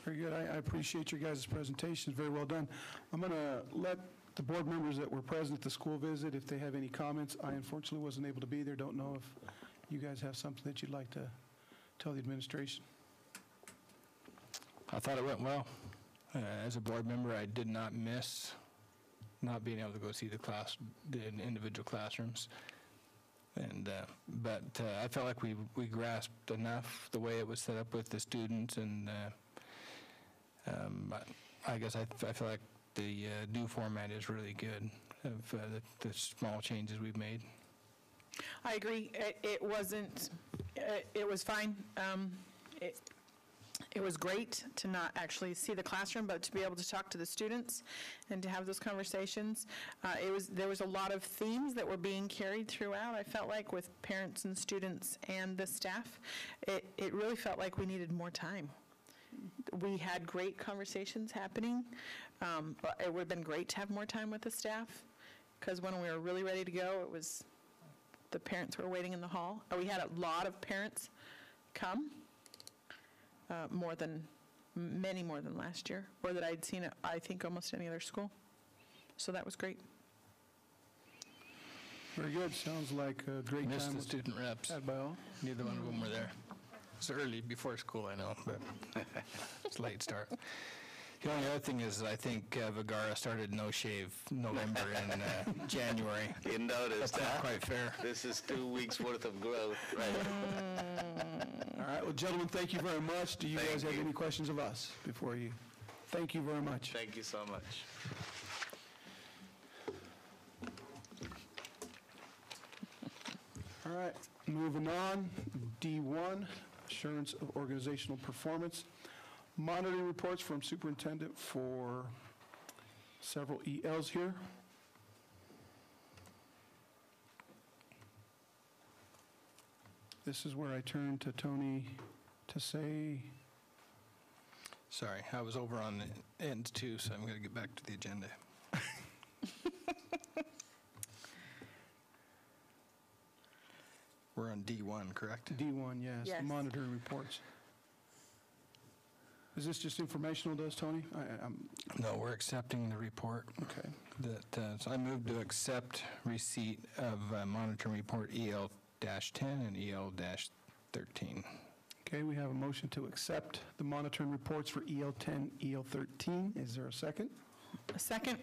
Very good. I appreciate your guys' presentations. Very well done. I'm going to let the board members that were present at the school visit, if they have any comments. I unfortunately wasn't able to be there. Don't know if you guys have something that you'd like to tell the administration. I thought it went well. As a board member, I did not miss not being able to go see the individual classrooms. And but I felt like we grasped enough the way it was set up with the students, and I guess I feel like the new format is really good of the small changes we've made. I agree. It wasn't, it was fine. It was great to not actually see the classroom, but to be able to talk to the students and to have those conversations. There was a lot of themes that were being carried throughout, I felt like, with parents and students and the staff. It really felt like we needed more time. We had great conversations happening, but it would have been great to have more time with the staff, because when we were really ready to go, it was the parents were waiting in the hall. We had a lot of parents come, many more than last year, or that I'd seen at, I think, almost any other school. So that was great. Very good. Sounds like a great Missed time the was student reps. had by all. Neither one of them were there. It's early before school, I know, but it's a late start. The only other thing is I think Vergara started No Shave November and January. You noticed, That's not quite fair. This is 2 weeks worth of growth, right? All right. Well, gentlemen, thank you very much. Do you Thank guys have you. any questions of us before you? Thank you very much. Thank you so much. All right. Moving on. D1, assurance of organizational performance. Monitoring reports from superintendent for several ELs here. This is where I turn to Tony to say, Sorry, I was over on the ends too, so I'm going to get back to the agenda. We're on D1, correct? D1, yes, the Yes. monitoring reports. Is this just informational to us, Tony? No, we're accepting the report. Okay. So I move to accept receipt of monitoring report EL-10 and EL-13. Okay, we have a motion to accept the monitoring reports for EL10, EL13. Is there a second? A second.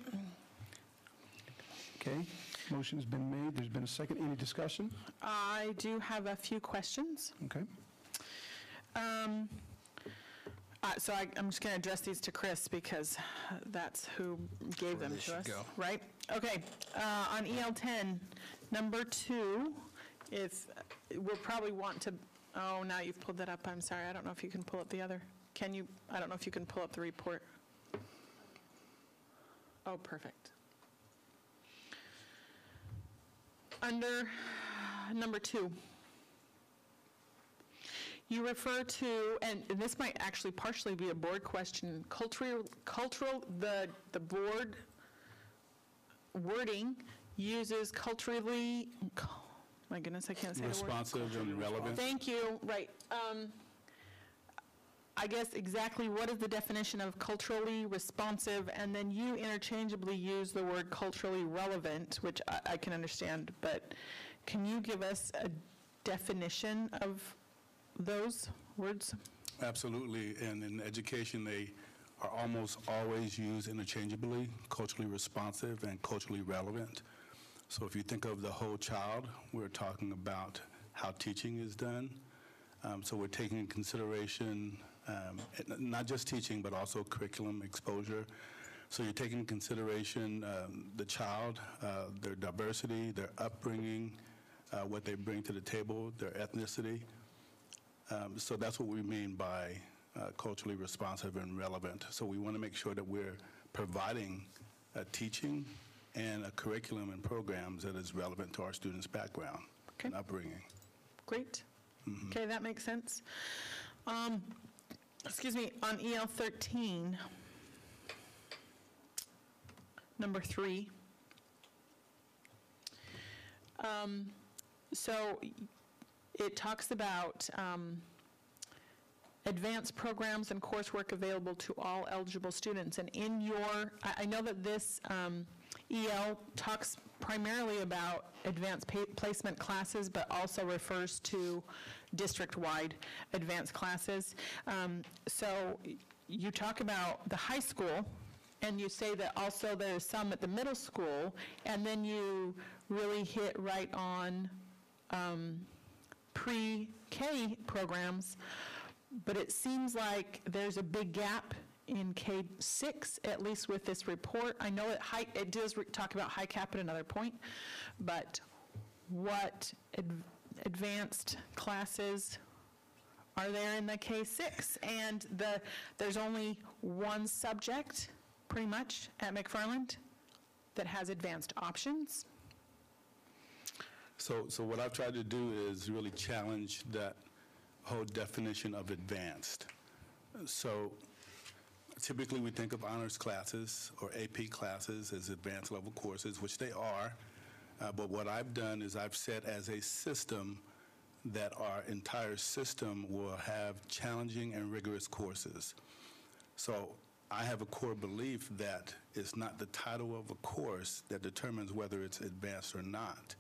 Okay, motion's been made. There's been a second. Any discussion? I do have a few questions. Okay. So I'm just going to address these to Chris, because that's who gave them they to should us. go. Right? Okay. On EL10, number 2, we'll probably want to, oh, now you've pulled that up. I'm sorry. I don't know if you can pull up the other. Can you? I don't know if you can pull up the report. Oh, perfect. Under number 2, You refer to, and this might actually partially be a board question, cultural, the board wording uses culturally, my goodness, I can't say the word. Responsive and relevant. Thank you, right. I guess exactly what is the definition of culturally responsive, and then you interchangeably use the word culturally relevant, which I can understand, but can you give us a definition of those words? Absolutely, and in education, they are almost always used interchangeably, culturally responsive and culturally relevant. So if you think of the whole child, we're talking about how teaching is done. So we're taking into consideration not just teaching, but also curriculum exposure. So you're taking into consideration the child, their diversity, their upbringing, what they bring to the table, their ethnicity. So that's what we mean by culturally responsive and relevant. So we want to make sure that we're providing teaching and a curriculum and programs that is relevant to our students' background and upbringing. Great. Okay, that makes sense. Excuse me, on EL 13, number 3. So it talks about advanced programs and coursework available to all eligible students. And in your, I know that this EL talks primarily about advanced placement classes, but also refers to district-wide advanced classes. So you talk about the high school, and you say that also there's some at the middle school, and then you really hit right on pre-K programs, but it seems like there's a big gap in K-6, at least with this report. I know it does talk about high cap at another point, but what advanced classes are there in the K-6? And there's only one subject, pretty much, at McFarland that has advanced options. So what I've tried to do is really challenge that whole definition of advanced. So typically we think of honors classes or AP classes as advanced level courses, which they are. But what I've done is I've set as a system that our entire system will have challenging and rigorous courses. So I have a core belief that it's not the title of a course that determines whether it's advanced or not.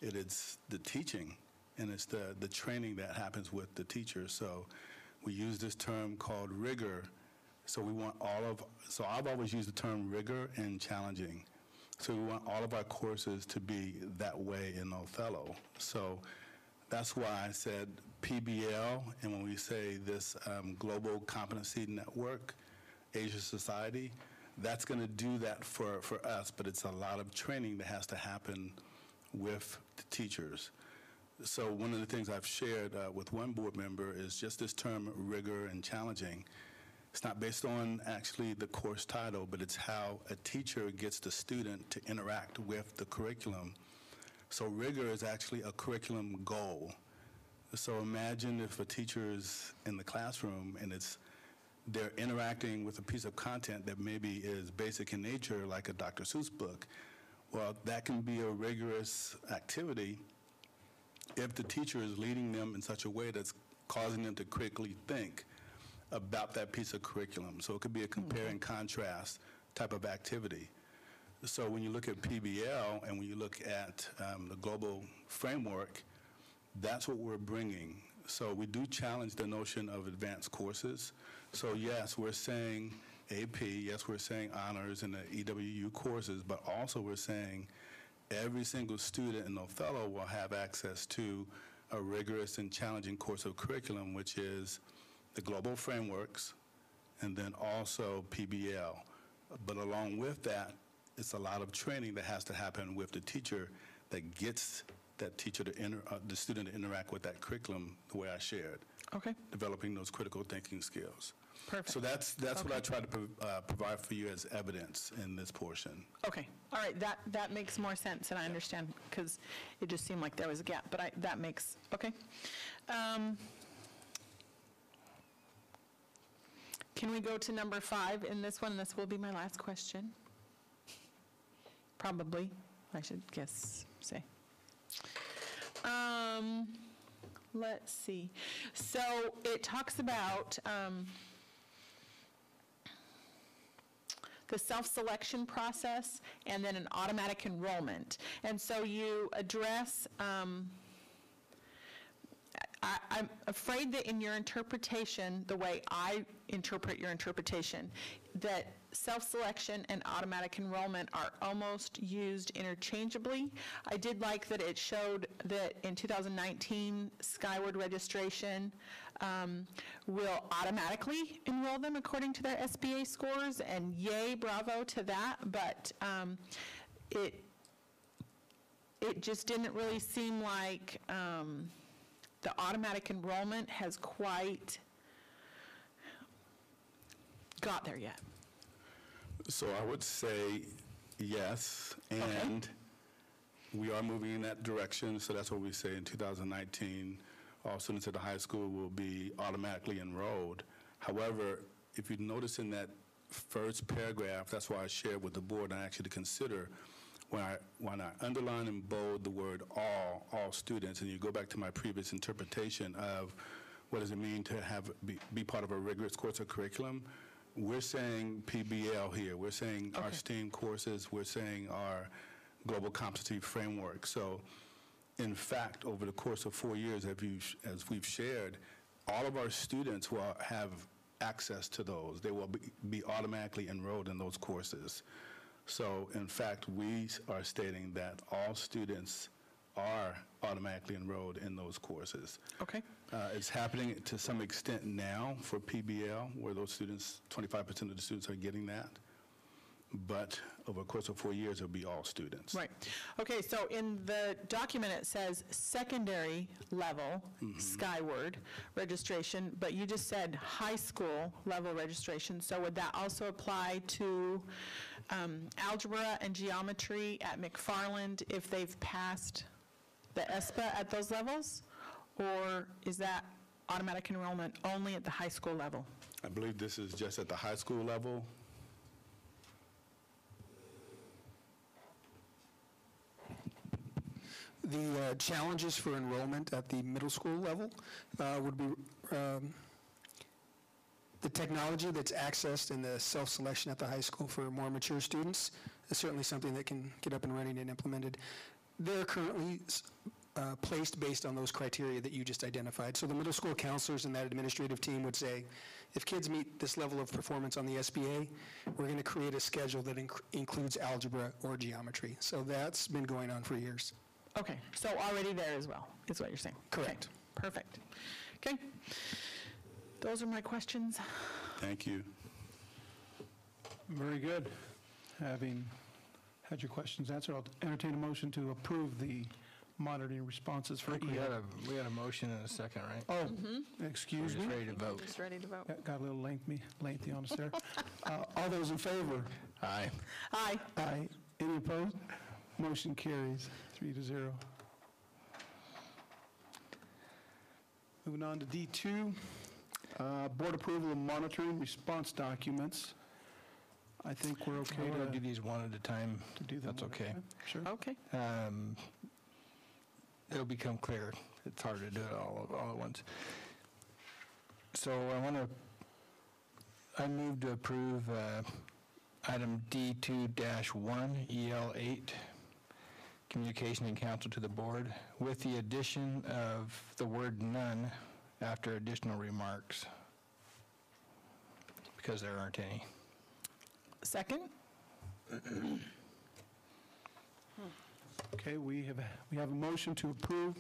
It is the teaching, and it's the training that happens with the teacher. So we use this term called rigor. So we want so I've always used the term rigor and challenging. So we want all of our courses to be that way in Othello. So that's why I said PBL, and when we say this Global Competency Network, Asia Society, that's going to do that for us, but it's a lot of training that has to happen with the teachers. So one of the things I've shared with one board member is just this term rigor and challenging. It's not based on actually the course title, but it's how a teacher gets the student to interact with the curriculum. So rigor is actually a curriculum goal. So imagine if a teacher is in the classroom and they're interacting with a piece of content that maybe is basic in nature, like a Dr. Seuss book. Well, that can be a rigorous activity if the teacher is leading them in such a way that's causing them to critically think about that piece of curriculum. So it could be a compare and contrast type of activity. So when you look at PBL and when you look at the global framework, that's what we're bringing. So we do challenge the notion of advanced courses. So yes, we're saying AP, yes, we're saying honors and the EWU courses, but also we're saying every single student in Othello will have access to a rigorous and challenging course of curriculum, which is the global frameworks, and then also PBL. But along with that, it's a lot of training that has to happen with the teacher that gets that teacher the student to interact with that curriculum the way I shared. Okay. Developing those critical thinking skills. Perfect. So that's what I try to provide for you as evidence in this portion. Okay, all right, that makes more sense, and I understand, because it just seemed like there was a gap, but that makes, okay. Can we go to number 5 in this one? This will be my last question. Probably, I should say. Let's see. So it talks about the self-selection process and then an automatic enrollment. And so you address, I'm afraid that in your interpretation, the way I interpret your interpretation, that self-selection and automatic enrollment are almost used interchangeably. I did like that it showed that in 2019, Skyward registration will automatically enroll them according to their SBA scores, and yay, bravo to that, but it just didn't really seem like the automatic enrollment has quite got there yet. So I would say yes, and we are moving in that direction, so that's what we say in 2019. All students at the high school will be automatically enrolled. However, if you notice in that first paragraph, that's why I shared with the board and actually to consider when I underline and bold the word all students, and you go back to my previous interpretation of what does it mean to be part of a rigorous course or curriculum, we're saying PBL here. We're saying our STEAM courses. We're saying our global competency framework. So, in fact, over the course of 4 years, as we've shared, all of our students will have access to those. They will be automatically enrolled in those courses. So, in fact, we are stating that all students are automatically enrolled in those courses. Okay. It's happening to some extent now for PBL, where those students, 25% of the students are getting that. But over the course of 4 years, it'll be all students. Right. Okay, so in the document, it says secondary level Skyward registration, but you just said high school level registration. So would that also apply to algebra and geometry at McFarland if they've passed the ESPA at those levels? Or is that automatic enrollment only at the high school level? I believe this is just at the high school level. The challenges for enrollment at the middle school level would be the technology that's accessed in the self-selection at the high school for more mature students is certainly something that can get up and running and implemented. They're currently placed based on those criteria that you just identified. So the middle school counselors and that administrative team would say, if kids meet this level of performance on the SBA, we're going to create a schedule that includes algebra or geometry. So that's been going on for years. Okay, so already there as well, is what you're saying? Correct. Okay, perfect. Okay, those are my questions. Thank you. Very good. Having had your questions answered, I'll entertain a motion to approve the monitoring responses for We had a motion and a second, right? Oh, excuse me. We're just ready to vote. Just ready to vote. Got a little lengthy on us there. All those in favor? Aye. Aye. Aye. Any opposed? Motion carries 3-0. Moving on to D2, board approval of monitoring response documents. I think we're okay I'm going to to do these one at a time. to do them. That's okay. Sure. Okay. It'll become clear. It's hard to do it all at once. So I move to approve item D2-1, EL8, communication and counsel to the board, with the addition of the word none after additional remarks, because there aren't any. Second? Okay, we have a motion to approve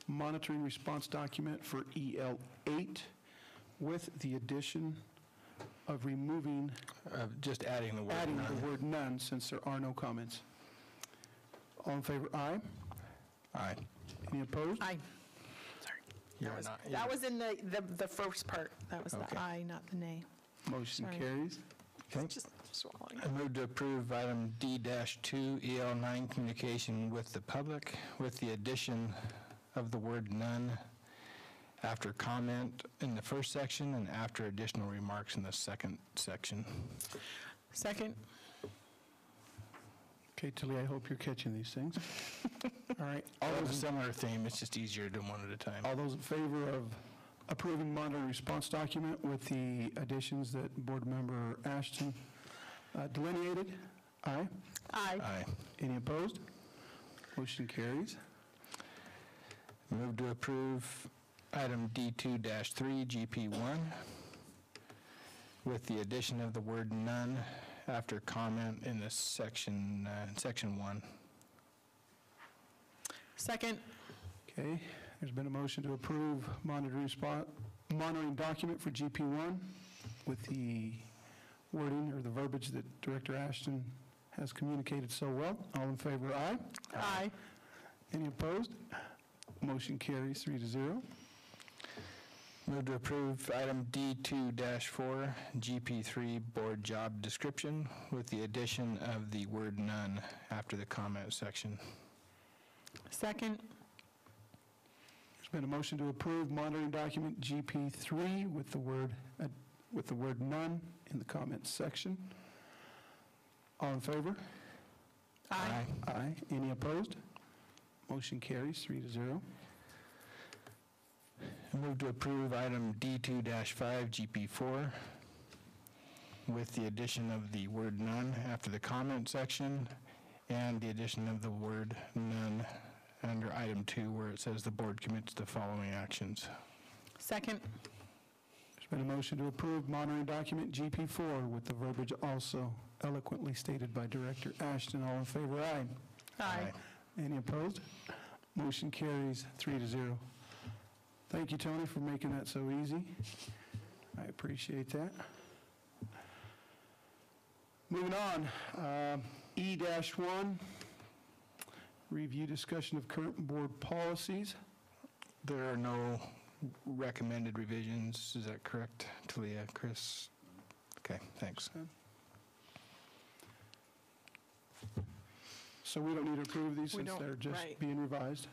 monitoring response document for EL8 with the addition of removing, just adding the word none. the word none, since there are no comments. All in favor, aye? Aye. Any opposed? Aye. Sorry. That was in the first part. That was Okay. the aye, not the nay. Motion Sorry. carries. Okay. Just swallowing. I move to approve item D-2, EL9, communication with the public, with the addition of the word none after comment in the first section and after additional remarks in the second section. Second. Okay, Tilly, I hope you're catching these things. All right. All those a similar theme, it's just easier to do one at a time. All those in favor of approving monitoring response document with the additions that Board Member Ashton delineated? Aye. Aye. Aye. Any opposed? Motion carries. Move to approve item D2-3, GP1, with the addition of the word none after comment in this section, section 1. Second. Okay, there's been a motion to approve monitoring document for GP1 with the wording or the verbiage that Director Ashton has communicated so well. All in favor, aye? Aye. Any opposed? Motion carries 3-0. Move to approve item D2-4, GP3, board job description, with the addition of the word none after the comment section. Second. There's been a motion to approve monitoring document GP3 with the word none in the comments section. All in favor? Aye. Aye. Any opposed? Motion carries 3-0. Move to approve item D2-5, GP4, with the addition of the word none after the comment section and the addition of the word none under item 2 where it says the board commits the following actions. Second. There's been a motion to approve monitoring document GP4 with the verbiage also eloquently stated by Director Ashton. All in favor, aye. Aye. Any opposed? Motion carries 3-0. Thank you, Tony, for making that so easy. I appreciate that. Moving on, E-1, review discussion of current board policies. There are no recommended revisions, is that correct, Talia, Chris? Okay, thanks. So we don't need to approve these We since don't, they're just right. being revised?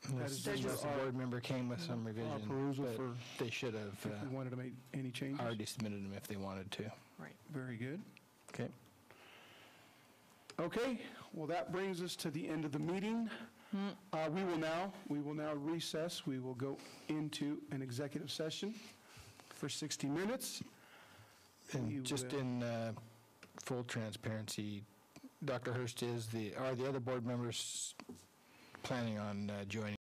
Unless That is just the our- board member came with some revision, perusal but for- they should If we have wanted to make any changes? already submitted them if they wanted to. Right. Very good. Okay. Okay, well, that brings us to the end of the meeting. We will now recess. We will go into an executive session for 60 minutes. And just in full transparency, Dr. Hurst, are the other board members planning on joining